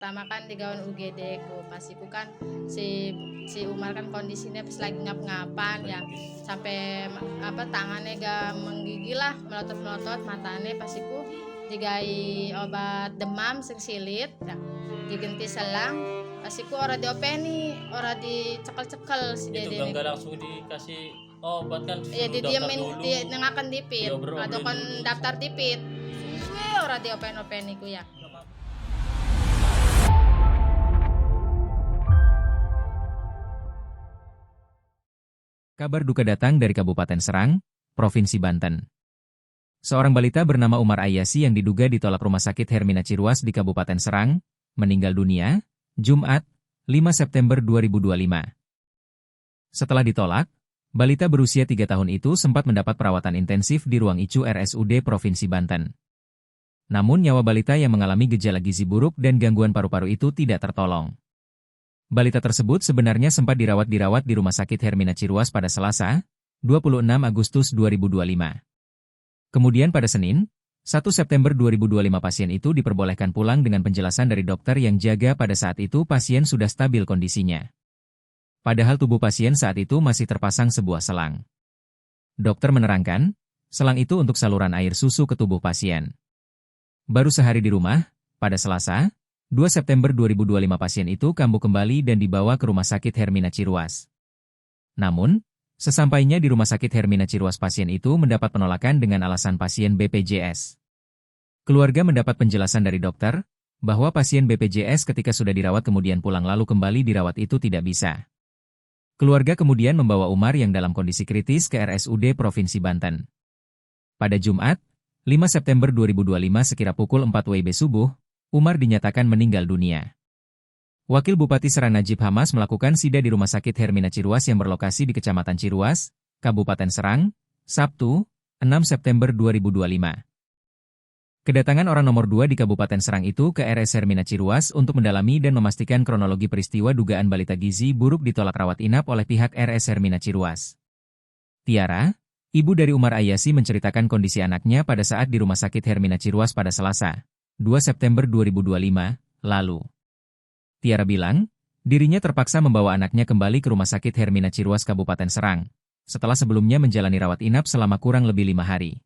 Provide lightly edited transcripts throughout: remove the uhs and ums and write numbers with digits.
Pertama kan digawan UGD ku pasiku kan si si Umar kan kondisinya pas lagi ngap-ngapan ya sampai tangannya gak menggigil lah melotot-melotot matanya pasiku digai obat demam sing silit ya digenti selang pasiku ora diopeni ora dicekel-cekel si itu dede gak langsung dikasih obat kan, ya suruh daftar didiemin dulu, di nengaken dipit diobrol-obrolin atau kon dulu. daftar dipit ora diopen-openi ku ya. Kabar duka datang dari Kabupaten Serang, Provinsi Banten. Seorang balita bernama Umar Ayasi yang diduga ditolak Rumah Sakit Hermina Ciruas di Kabupaten Serang, meninggal dunia, Jumat, 5 September 2025. Setelah ditolak, balita berusia 3 tahun itu sempat mendapat perawatan intensif di ruang ICU RSUD Provinsi Banten. Namun nyawa balita yang mengalami gejala gizi buruk dan gangguan paru-paru itu tidak tertolong. Balita tersebut sebenarnya sempat dirawat di Rumah Sakit Hermina Ciruas pada Selasa, 26 Agustus 2025. Kemudian pada Senin, 1 September 2025 pasien itu diperbolehkan pulang dengan penjelasan dari dokter yang jaga pada saat itu pasien sudah stabil kondisinya. Padahal tubuh pasien saat itu masih terpasang sebuah selang. Dokter menerangkan, selang itu untuk saluran air susu ke tubuh pasien. Baru sehari di rumah, pada Selasa, 2 September 2025 pasien itu kambuh kembali dan dibawa ke Rumah Sakit Hermina Ciruas. Namun, sesampainya di Rumah Sakit Hermina Ciruas pasien itu mendapat penolakan dengan alasan pasien BPJS. Keluarga mendapat penjelasan dari dokter, bahwa pasien BPJS ketika sudah dirawat kemudian pulang lalu kembali dirawat itu tidak bisa. Keluarga kemudian membawa Umar yang dalam kondisi kritis ke RSUD Provinsi Banten. Pada Jumat, 5 September 2025 sekira pukul 4 WIB subuh, Umar dinyatakan meninggal dunia. Wakil Bupati Serang Najib Hamas melakukan sida di Rumah Sakit Hermina Ciruas yang berlokasi di Kecamatan Ciruas, Kabupaten Serang, Sabtu, 6 September 2025. Kedatangan orang nomor 2 di Kabupaten Serang itu ke RS Hermina Ciruas untuk mendalami dan memastikan kronologi peristiwa dugaan balita gizi buruk ditolak rawat inap oleh pihak RS Hermina Ciruas. Tiara, ibu dari Umar Ayasi menceritakan kondisi anaknya pada saat di Rumah Sakit Hermina Ciruas pada Selasa, 2 September 2025, lalu. Tiara bilang, dirinya terpaksa membawa anaknya kembali ke Rumah Sakit Hermina Ciruas Kabupaten Serang, setelah sebelumnya menjalani rawat inap selama kurang lebih 5 hari.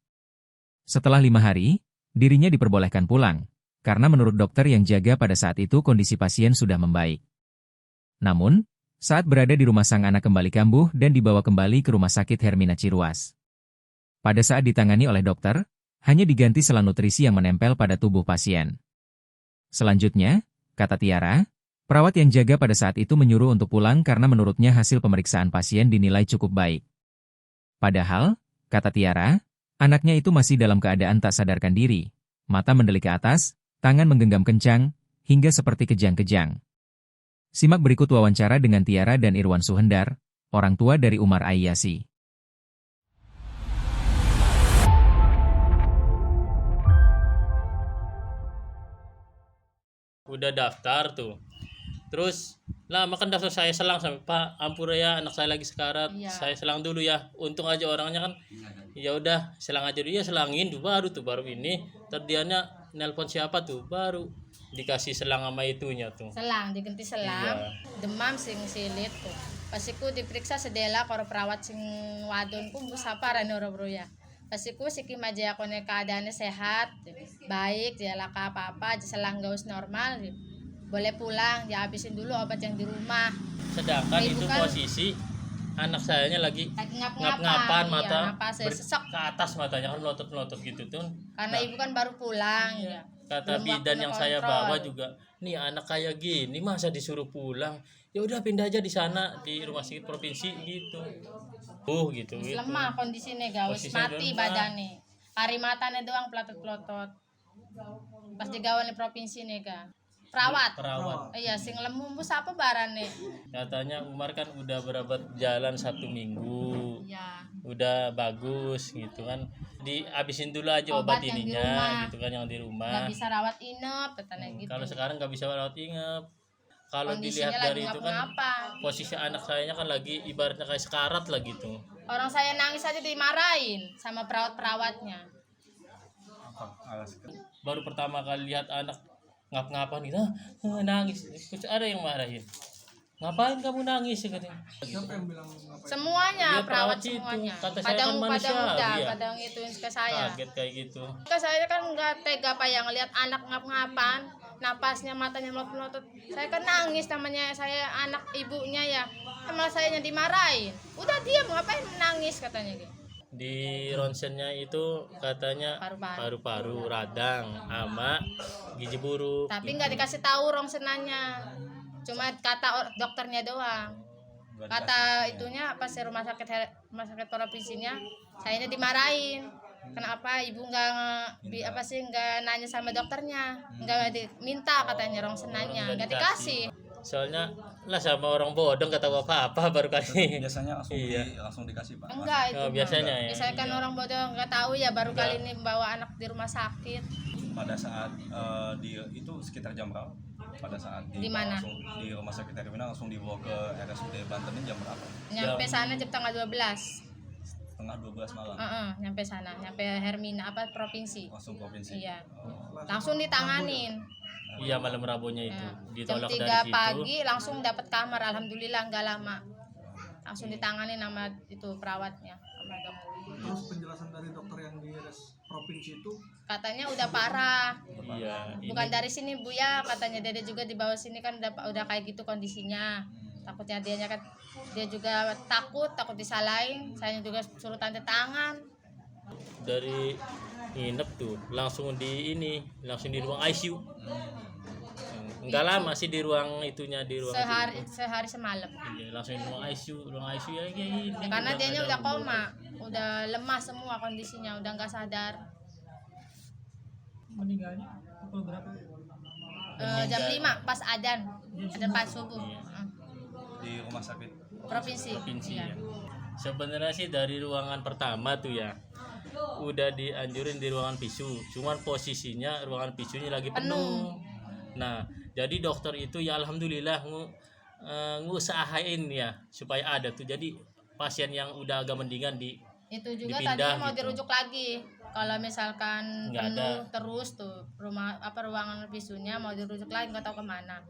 Setelah 5 hari, dirinya diperbolehkan pulang, karena menurut dokter yang jaga pada saat itu kondisi pasien sudah membaik. Namun, saat berada di rumah sang anak kembali kambuh dan dibawa kembali ke Rumah Sakit Hermina Ciruas. Pada saat ditangani oleh dokter, hanya diganti selang nutrisi yang menempel pada tubuh pasien. Selanjutnya, kata Tiara, perawat yang jaga pada saat itu menyuruh untuk pulang karena menurutnya hasil pemeriksaan pasien dinilai cukup baik. Padahal, kata Tiara, anaknya itu masih dalam keadaan tak sadarkan diri, mata mendelik ke atas, tangan menggenggam kencang, hingga seperti kejang-kejang. Simak berikut wawancara dengan Tiara dan Irwan Suhendar, orang tua dari Umar Ayasi. Udah daftar tuh, terus lama kan daftar saya selang sampai Pak ampun ya anak saya lagi sekarat, Iya. saya selang dulu ya, untung aja orangnya kan ya udah selang aja dulu ya, selangin tuh baru ini terdianya nelpon siapa tuh baru dikasih selang sama itunya tuh. Selang diganti selang, demam sing silit tuh. Pasiku diperiksa sedela karo perawat sing wadon ku mbus apa rene bro ya. Pasiku siki majaya kone keadaannya sehat, baik, jala apa-apa, selang gaus normal. Boleh pulang, ya habisin dulu obat yang di rumah. Sedangkan Ibu itu kan posisi anak sayanya lagi ngap-ngapan, mata iya, napas sesek. ke atas matanya kan melotot-melotot gitu tuh. Karena ibu kan baru pulang ya. Kata Belum bidan waktunya yang saya kontrol. bawa juga, nih anak kayak gini masa disuruh pulang, ya udah pindah aja di sana di rumah sakit provinsi gitu. Gitu. Lemah kondisinya gawes Posisinya mati lemah. badannya. Pari matanya doang pelotot-pelotot. Pas digawan di provinsi nih ga. Perawat. Iya, sing lemu mbus apa barane. Katanya Umar kan udah berobat jalan 1 minggu. Iya. Udah bagus gitu kan. Dihabisin dulu aja obat Obat yang di ininya rumah. gitu kan yang di rumah. Gak bisa rawat inap katanya gitu. Kalau sekarang nggak bisa rawat inap. Kalau Kondisinya dilihat lagi dari itu kan ngapa-ngapa. posisi anak sayanya kan lagi ibaratnya kayak sekarat lah gitu. Orang saya nangis aja dimarahin sama perawat-perawatnya. Baru pertama kali lihat anak ngap-ngapan gitu, nangis. Terus ada yang marahin, ngapain kamu nangis katanya. Siapa yang bilang ngapain? Semuanya, Dia perawat perawat itu. semuanya. Kata saya Kadang kan manusia, udah, iya. kadang ituin ke saya. Kaget kayak gitu. Saya kan nggak tega Pak yang ngelihat anak ngap-ngapan, napasnya matanya melotot-melotot. Saya kan nangis, namanya saya anak ibunya ya. Malah saya dimarahin. Udah diam, ngapain menangis katanya gitu. Di ronsennya itu katanya Paru-paru. paru-paru, radang, ama, gizi buruk. Tapi nggak dikasih tahu rongsenannya. Cuma kata dokternya doang. Kata itunya pas rumah sakit provinsinya, sayanya dimarahin. Kenapa ibu nggak nanya sama dokternya, nggak diminta katanya rongsenannya, nggak dikasih. Soalnya lah sama orang bodoh nggak tahu apa-apa baru kali. Biasanya langsung Iya. langsung dikasih Pak. Enggak itu. Oh, biasanya ya. Biasanya kan orang bodoh nggak tahu ya, baru Enggak. kali ini membawa anak di rumah sakit. Pada saat itu sekitar jam berapa? Pada saat Di mana? langsung di rumah sakit Hermina langsung dibawa ke RSUD Banten ini jam berapa? Nyampe sana jam tanggal 12. Setengah 12 malam. Nyampe sana, nyampe Hermina provinsi. Langsung provinsi. Iya. Oh. Langsung ditanganin. Iya malam Rabunya itu Jam ditolak 3 dari situ. pagi langsung dapat kamar, alhamdulillah nggak lama. Langsung ditangani sama itu perawatnya, sama dokter. Terus penjelasan dari dokter yang di RS provinsi itu Katanya udah parah. Iya. Bukan dari sini Bu ya, katanya Dede juga di bawah sini kan udah kayak gitu kondisinya. Takutnya dia juga takut disalahin. Saya juga suruh tanda tangan. Dari nginep tuh langsung di ruang ICU. Enggak lama sih di ruang itunya, di ruang Sehari semalam. Iya, langsung di ruang ICU ya kayak gini. Ya, karena dianya ada udah koma, udah lemah semua kondisinya, udah nggak sadar. meninggalnya pukul berapa? Jam 5 pas adzan pas subuh. Di rumah sakit. Provinsi. provinsi Iya. ya. Sebenarnya sih dari ruangan pertama tuh ya udah dianjurin di ruangan pisu, cuman posisinya ruangan pisunya lagi penuh. Nah, jadi dokter itu ya alhamdulillah ngusahain ya supaya ada tuh. Jadi pasien yang udah agak mendingan Itu juga dipindah tadi mau gitu. dirujuk lagi. Kalau misalkan Nggak penuh ada. terus tuh ruangan visunya mau dirujuk lagi nggak tahu kemana.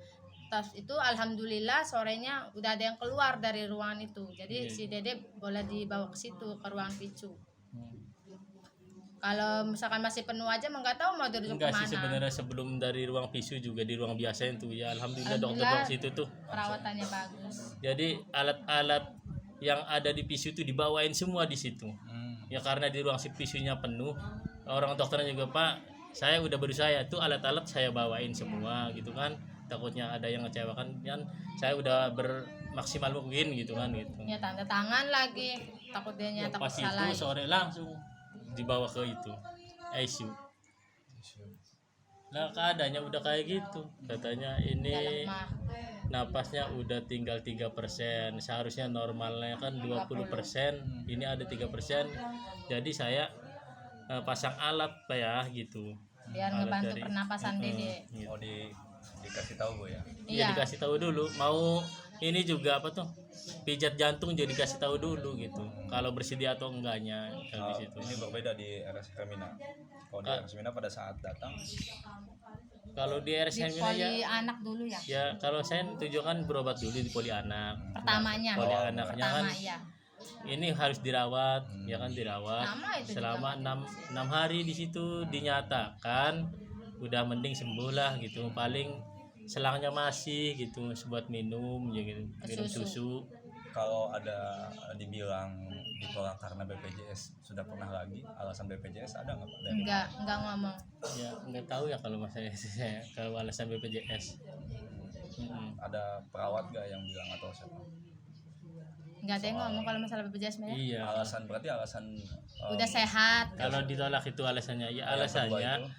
Terus itu alhamdulillah sorenya udah ada yang keluar dari ruangan itu. Jadi Iya. si Dede boleh dibawa ke situ ke ruangan visu. Kalau misalkan masih penuh aja nggak tahu mau dirujuk enggak sih kemana. sebenarnya sebelum dari ruang pisu juga di ruang biasa itu ya alhamdulillah dokter Alhamdulillah. situ tuh. Perawatannya bagus. Jadi alat-alat yang ada di pisu itu dibawain semua di situ. Ya karena di ruang pisunya penuh, orang dokternya juga Pak, saya udah berusaha tuh alat-alat saya bawain semua gitu kan. Takutnya ada yang ngecewakan kan, saya udah bermaksimal mungkin gitu kan gitu. Ya tanda tangan lagi. Takut dia takut Pas itu salah. sore langsung dibawa ke itu ICU. Nah keadaannya udah kayak gitu, katanya ini lemah. napasnya udah tinggal 3%, seharusnya normalnya kan 20%, ini ada 3%. Jadi saya pasang alat Pak ya gitu. Biar Alat ngebantu dari- pernapasan Dede. gitu. Oh dikasih tahu Bu ya. Ya dikasih tahu dulu, mau ini juga apa tuh? Pijat jantung jadi dikasih tahu dulu gitu. Kalau bersedia atau enggaknya kalau di situ. Ini berbeda di RS Hermina. Kalau di RS Hermina pada saat datang Kalau di Di RSM poli ya, anak dulu ya. ya kalau saya tujuan berobat dulu di poli anak. Pertamanya. Poli anaknya kan Pertama ya. ini harus dirawat, ya kan dirawat Lama itu selama 6 hari di situ dinyatakan udah mending sembuh lah gitu. Paling selangnya masih gitu buat minum ya gitu, minum susu. kalau ada dibilang ditolak karena BPJS sudah pernah lagi alasan BPJS ada nggak Pak? Dari Enggak ngomong. Ya nggak tahu ya kalau saya kalau alasan BPJS. ada perawat nggak yang bilang atau siapa? Enggak ada yang ngomong kalau masalah BPJS ya. Iya. Alasan berarti alasan Udah sehat. Kalau ditolak itu alasannya ya yang kedua alasannya itu,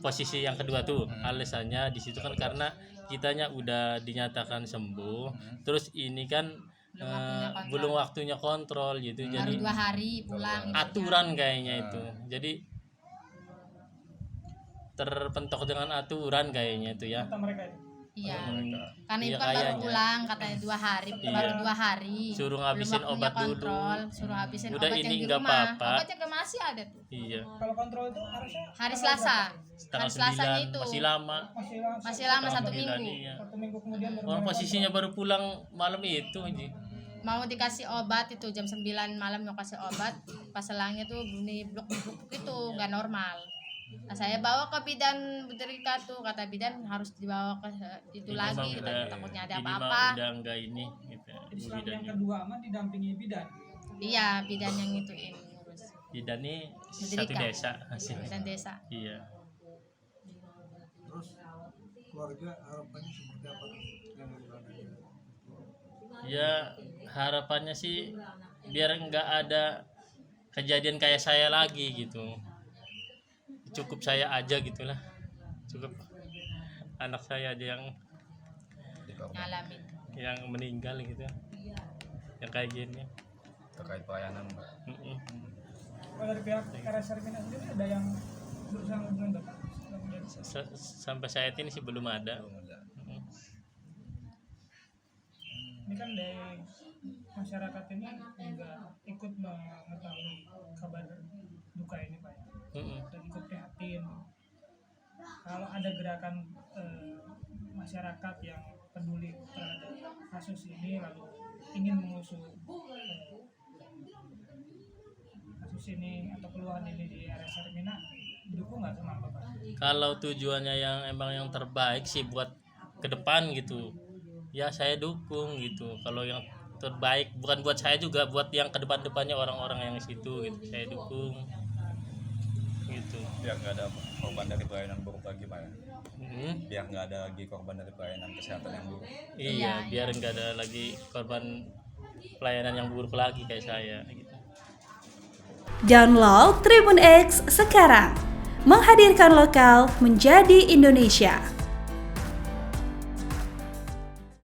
posisi yang kedua tuh alasannya di situ kan karena kitanya udah dinyatakan sembuh, terus ini kan belum waktunya kontrol gitu, Baru jadi 2 hari pulang. aturan kayaknya itu, jadi terpentok dengan aturan kayaknya itu ya. Iya. mereka. Karena ibu Iya, kan baru kayaknya. pulang katanya 2 hari, Iya. baru 2 hari. Suruh Belum ngabisin waktunya obat dulu. kontrol, suruh habisin Udah obat ini yang di nggak rumah. apa-apa. Obat yang masih ada tuh. Iya. Kalau kontrol itu harusnya Hari Selasa. Tanggal Hari Selasanya 9 itu. masih lama. Masih lama Tanggal 1 9, minggu. iya. 1 minggu kemudian baru Orang mulai posisinya baru pulang malam itu aja. Mau dikasih obat itu jam 9 malam mau kasih obat, pas selangnya tuh bunyi blok-blok itu nggak normal. Nah, saya bawa ke bidan Buderika tuh, kata bidan harus dibawa ke itu Ini lagi, mah udah- takutnya ada ini mah apa-apa. udah enggak ini gitu. Jadi Bu selama yang bidannya. kedua aman didampingi bidan. Iya, bidan yang ituin ngurus. Bidan ini Buderika. satu desa masih. Bidan desa. Iya. Terus keluarga harapannya seperti apa dengan adanya? Ya harapannya sih biar enggak ada kejadian kayak saya lagi gitu. Cukup saya aja gitulah. Cukup anak saya aja Di korban. Ngalamin. yang meninggal gitu. Yang kayak gini. Terkait pelayanan Mbak. Mm-mm. Kalau dari pihak RS Hermina sendiri ada yang berusaha menghubungi Bapak? Sampai saat ini sih belum ada. Belum ada. Mm. Ini kan dari masyarakat ini juga ikut mengetahui kabar duka ini Pak, Mm-mm. dan ikut prihatin. Kalau ada gerakan masyarakat yang peduli terhadap kasus ini lalu ingin mengusut kasus ini atau keluhan ini di RS Hermina, didukung nggak sama Bapak? Kalau tujuannya yang emang yang terbaik sih buat ke depan gitu, ya saya dukung gitu. Kalau yang terbaik bukan buat saya juga, buat yang ke depannya orang-orang yang di situ gitu, saya dukung gitu. Biar nggak ada korban dari pelayanan buruk lagi Pak ya. Biar nggak ada lagi korban dari pelayanan kesehatan yang buruk. Iya, biar nggak ada lagi korban pelayanan yang buruk lagi kayak saya gitu. Download Tribun X sekarang, menghadirkan lokal menjadi Indonesia.